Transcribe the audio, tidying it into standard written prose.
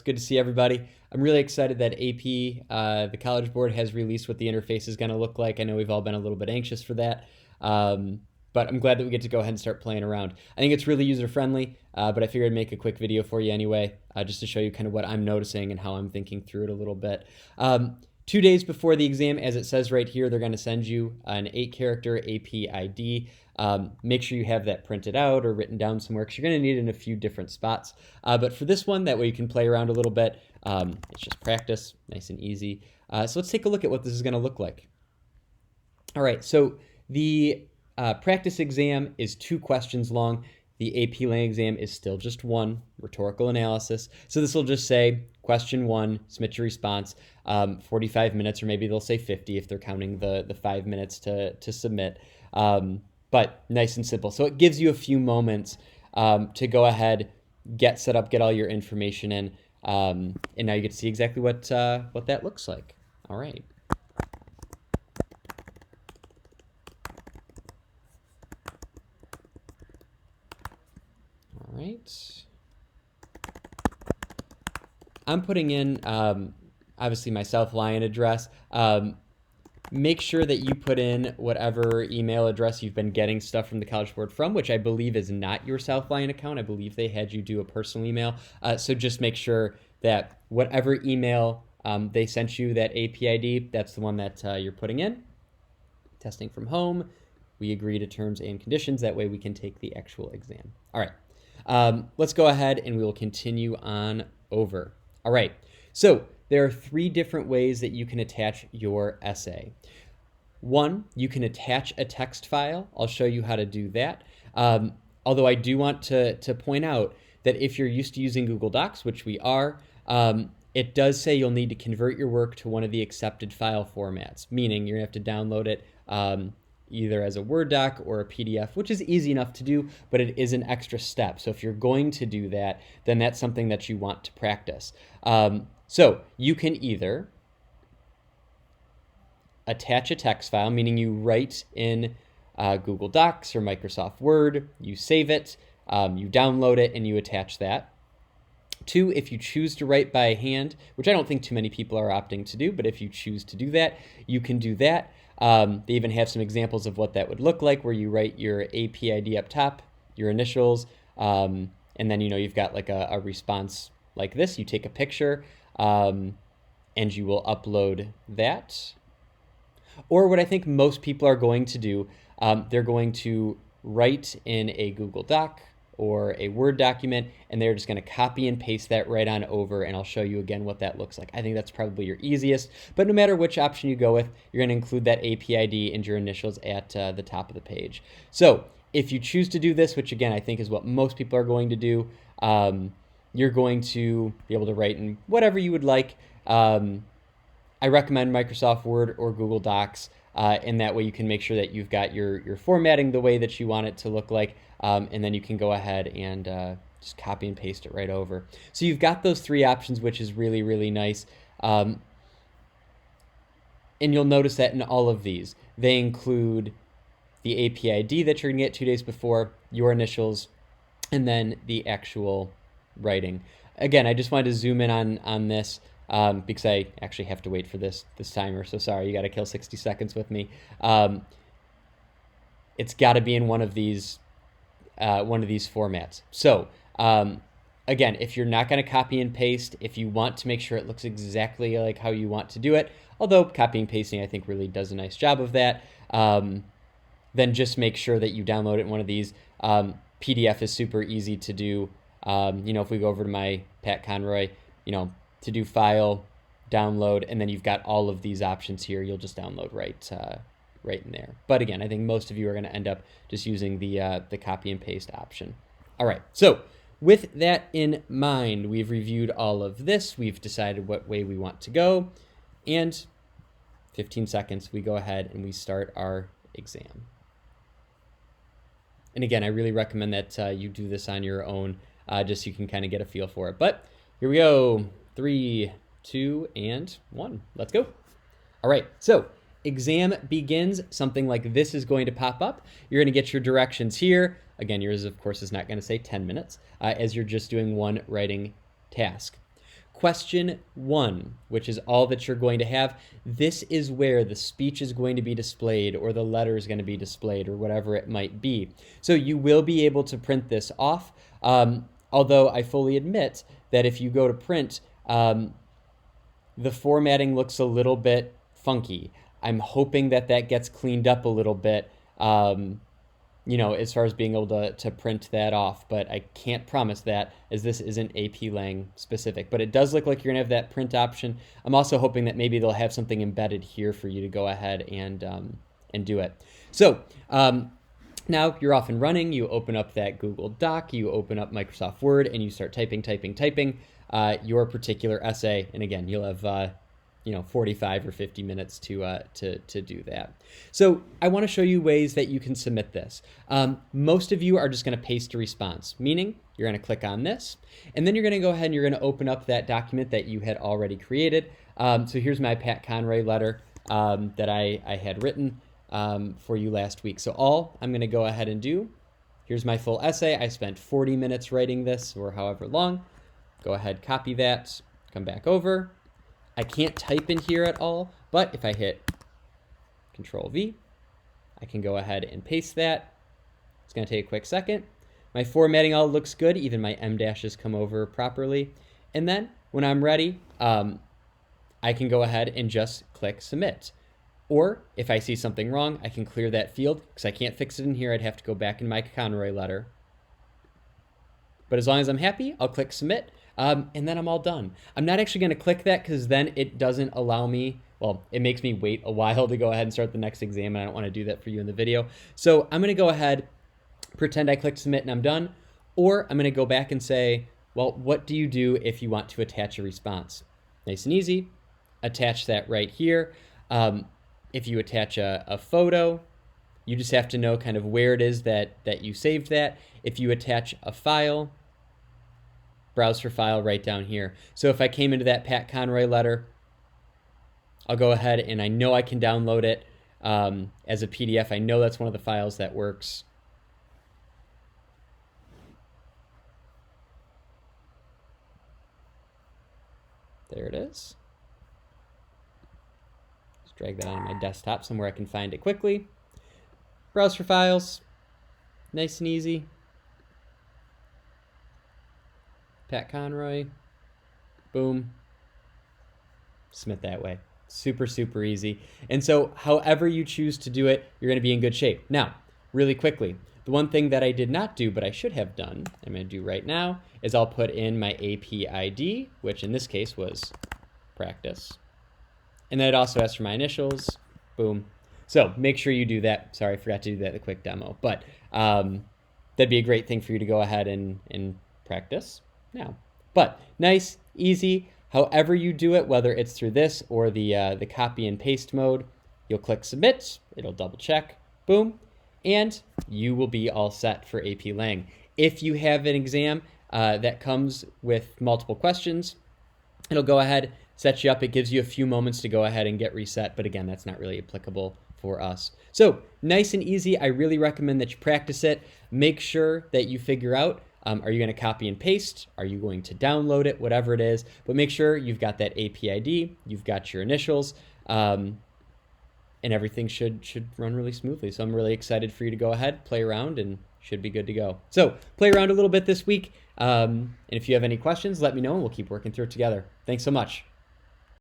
Good to see everybody. I'm really excited that AP, the College Board, has released what the interface is going to look like. I know we've all been a little bit anxious for that, but I'm glad that we get to go ahead and start playing around. I think it's really user-friendly, but I figured I'd make a quick video for you anyway, just to show you kind of what I'm noticing and how I'm thinking through it a little bit. 2 days before the exam, as it says right here, they're going to send you an 8-character AP ID. Make sure you have that printed out or written down somewhere because you're going to need it in a few different spots. But for this one, that way you can play around a little bit. It's just practice, nice and easy. So let's take a look at what this is going to look like. All right, so the practice exam is 2 questions long. The AP Lang exam is still just 1, rhetorical analysis. So this will just say, question 1, submit your response, 45 minutes, or maybe they'll say 50 if they're counting the 5 minutes to submit. But nice and simple. So it gives you a few moments to go ahead, get set up, get all your information in, and now you get to see exactly what that looks like. All right. All right. I'm putting in, obviously, my South Lyon address. Make sure that you put in whatever email address you've been getting stuff from the College Board from, which I believe is not your South Lyon account. I believe they had you do a personal email. So just make sure that whatever email they sent you, that AP ID, that's the one that you're putting in. Testing from home. We agree to terms and conditions. That way we can take the actual exam. All right. Let's go ahead and we will continue on over. All right. So there are 3 different ways that you can attach your essay. 1, you can attach a text file. I'll show you how to do that. Although I do want to point out that if you're used to using Google Docs, which we are, it does say you'll need to convert your work to one of the accepted file formats, meaning you're going to have to download it either as a Word doc or a PDF, which is easy enough to do, but it is an extra step. So if you're going to do that, then that's something that you want to practice. So you can either attach a text file, meaning you write in Google Docs or Microsoft Word, you save it, you download it, and you attach that. 2, if you choose to write by hand, which I don't think too many people are opting to do, but if you choose to do that, you can do that. They even have some examples of what that would look like, where you write your AP ID up top, your initials, and then you've got like a response like this. You take a picture, and you will upload that. Or what I think most people are going to do, they're going to write in a Google Doc or a Word document, and they're just going to copy and paste that right on over, and I'll show you again what that looks like. I think that's probably your easiest, but no matter which option you go with, you're going to include that AP ID and your initials at the top of the page. So if you choose to do this, which again I think is what most people are going to do, you're going to be able to write in whatever you would like. I recommend Microsoft Word or Google Docs, and that way you can make sure that you've got your formatting the way that you want it to look like, and then you can go ahead and just copy and paste it right over. So you've got those 3 options, which is really, really nice. And you'll notice that in all of these, they include the AP ID that you're going to get 2 days before, your initials, and then the actual writing. Again, I just wanted to zoom in on this because I actually have to wait for this timer. So sorry, you got to kill 60 seconds with me. It's got to be in one of these formats. So again, if you're not going to copy and paste, if you want to make sure it looks exactly like how you want to do it, although copying and pasting I think really does a nice job of that, then just make sure that you download it in one of these. PDF is super easy to do. If we go over to my Pat Conroy, to do file, download, and then you've got all of these options here. You'll just download right in there. But again, I think most of you are going to end up just using the copy and paste option. All right, so with that in mind, we've reviewed all of this. We've decided what way we want to go, and 15 seconds, we go ahead and we start our exam. And again, I really recommend that you do this on your own, just so you can kind of get a feel for it. But here we go. 3, 2, and 1. Let's go. All right, so exam begins. Something like this is going to pop up. You're going to get your directions here. Again, yours, of course, is not going to say 10 minutes, as you're just doing one writing task. Question 1, which is all that you're going to have, this is where the speech is going to be displayed or the letter is going to be displayed or whatever it might be. So you will be able to print this off, although I fully admit that if you go to print, the formatting looks a little bit funky. I'm hoping that that gets cleaned up a little bit, as far as being able to print that off, but I can't promise that as this isn't AP Lang specific, but it does look like you're gonna have that print option. I'm also hoping that maybe they'll have something embedded here for you to go ahead and do it. So now you're off and running, you open up that Google Doc, you open up Microsoft Word, and you start typing your particular essay, and again, you'll have 45 or 50 minutes to do that. So I want to show you ways that you can submit this. Most of you are just going to paste a response, meaning you're going to click on this, and then you're going to go ahead and you're going to open up that document that you had already created. So here's my Pat Conroy letter that I had written for you last week. So all I'm going to go ahead and do, here's my full essay. I spent 40 minutes writing this, or however long. Go ahead, copy that, come back over. I can't type in here at all, but if I hit Control V, I can go ahead and paste that. It's going to take a quick second. My formatting all looks good. Even my em dashes come over properly. And then when I'm ready, I can go ahead and just click Submit. Or if I see something wrong, I can clear that field because I can't fix it in here. I'd have to go back in my Conroy letter. But as long as I'm happy, I'll click Submit. And then I'm all done. I'm not actually going to click that because then it doesn't allow me, well, it makes me wait a while to go ahead and start the next exam, and I don't want to do that for you in the video. So I'm going to go ahead, pretend I clicked submit and I'm done, or I'm going to go back and say, well, what do you do if you want to attach a response? Nice and easy. Attach that right here. If you attach a photo, you just have to know kind of where it is that you saved that. If you attach a file, browse for file right down here. So if I came into that Pat Conroy letter, I'll go ahead and I know I can download it as a PDF. I know that's one of the files that works. There it is. Just drag that on my desktop somewhere I can find it quickly. Browse for files, nice and easy. Pat Conroy, boom, submit that way. Super, super easy. And so however you choose to do it, you're going to be in good shape. Now, really quickly, the one thing that I did not do, but I should have done, I'm going to do right now, is I'll put in my AP ID, which in this case was practice. And then it also asks for my initials, boom. So make sure you do that. Sorry, I forgot to do that in the quick demo, but that'd be a great thing for you to go ahead and practice now. But nice, easy, however you do it, whether it's through this or the copy and paste mode, you'll click submit, it'll double check, boom, and you will be all set for AP Lang. If you have an exam that comes with multiple questions, it'll go ahead, set you up. It gives you a few moments to go ahead and get reset, but again, that's not really applicable for us. So nice and easy. I really recommend that you practice it. Make sure that you figure out, are you going to copy and paste? Are you going to download it? Whatever it is, but make sure you've got that AP ID, you've got your initials, and everything should run really smoothly. So I'm really excited for you to go ahead, play around, and should be good to go. So play around a little bit this week. And if you have any questions, let me know and we'll keep working through it together. Thanks so much.